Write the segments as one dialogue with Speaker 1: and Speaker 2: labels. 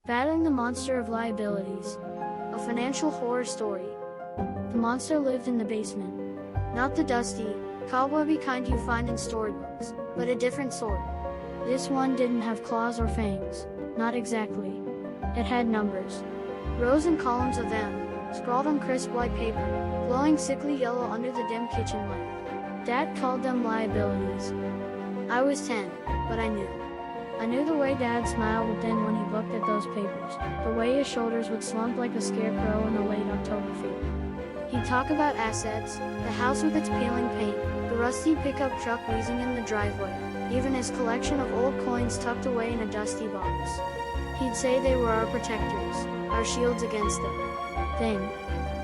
Speaker 1: Battling the Monster of Liabilities. A financial horror story. The monster lived in the basement. Not the dusty, cobwebby kind you find in storybooks, but a different sort. This one didn't have claws or fangs. Not exactly. It had numbers. Rows and columns of them, scrawled on crisp white paper, glowing sickly yellow under the dim kitchen light. Dad called them liabilities. I was 10, but I knew. I knew the way Dad smiled would then when he looked at those papers, the way his shoulders would slump like a scarecrow in a late October field. He'd talk about assets, the house with its peeling paint, the rusty pickup truck wheezing in the driveway, even his collection of old coins tucked away in a dusty box. He'd say they were our protectors, our shields against the thing.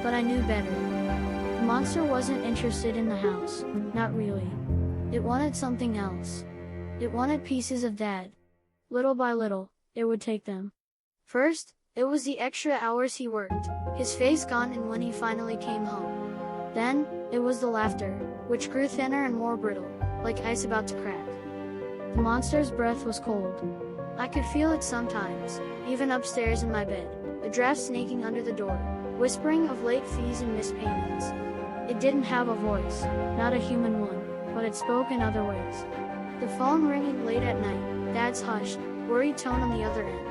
Speaker 1: But I knew better. The monster wasn't interested in the house, not really. It wanted something else. It wanted pieces of Dad. Little by little, it would take them. First, it was the extra hours he worked, his face gone in when he finally came home. Then, it was the laughter, which grew thinner and more brittle, like ice about to crack. The monster's breath was cold. I could feel it sometimes, even upstairs in my bed, a draft snaking under the door, whispering of late fees and missed payments. It didn't have a voice, not a human one, but it spoke in other ways. The phone ringing late at night, Dad's hushed, worried tone on the other end.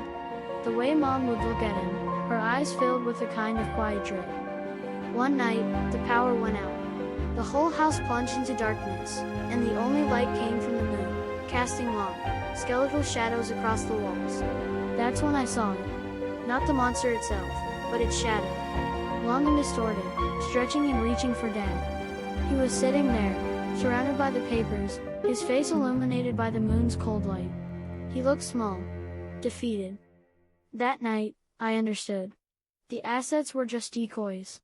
Speaker 1: The way Mom would look at him, her eyes filled with a kind of quiet dread. One night, the power went out. The whole house plunged into darkness, and the only light came from the moon, casting long, skeletal shadows across the walls. That's when I saw it. Not the monster itself, but its shadow. Long and distorted, stretching and reaching for Dad. He was sitting there, surrounded by the papers, his face illuminated by the moon's cold light. He looked small, defeated. That night, I understood. The assets were just decoys.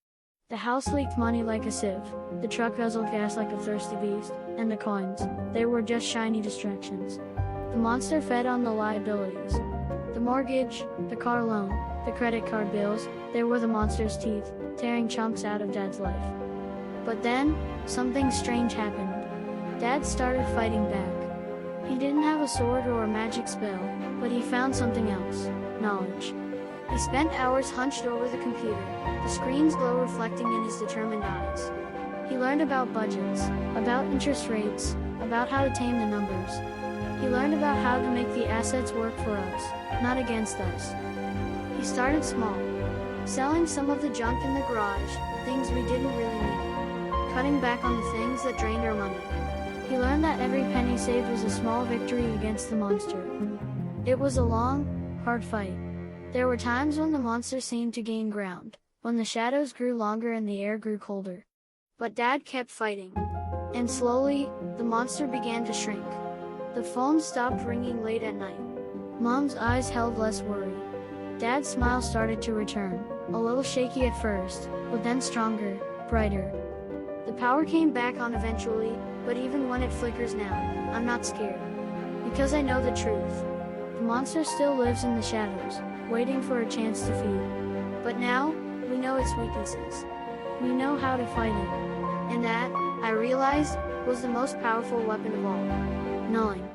Speaker 1: The house leaked money like a sieve, the truck guzzled gas like a thirsty beast, and the coins, they were just shiny distractions. The monster fed on the liabilities. The mortgage, the car loan, the credit card bills, they were the monster's teeth, tearing chunks out of Dad's life. But then, something strange happened. Dad started fighting back. He didn't have a sword or a magic spell, but he found something else, knowledge. He spent hours hunched over the computer, the screen's glow reflecting in his determined eyes. He learned about budgets, about interest rates, about how to tame the numbers. He learned about how to make the assets work for us, not against us. He started small, selling some of the junk in the garage, things we didn't really need, cutting back on the things that drained our money. He learned that every penny saved was a small victory against the monster. It was a long, hard fight. There were times when the monster seemed to gain ground, when the shadows grew longer and the air grew colder. But Dad kept fighting. And slowly, the monster began to shrink. The phone stopped ringing late at night. Mom's eyes held less worry. Dad's smile started to return, a little shaky at first, but then stronger, brighter. The power came back on eventually, but even when it flickers now, I'm not scared. Because I know the truth. The monster still lives in the shadows, waiting for a chance to feed. But now, we know its weaknesses. We know how to fight it. And that, I realized, was the most powerful weapon of all. Knowing.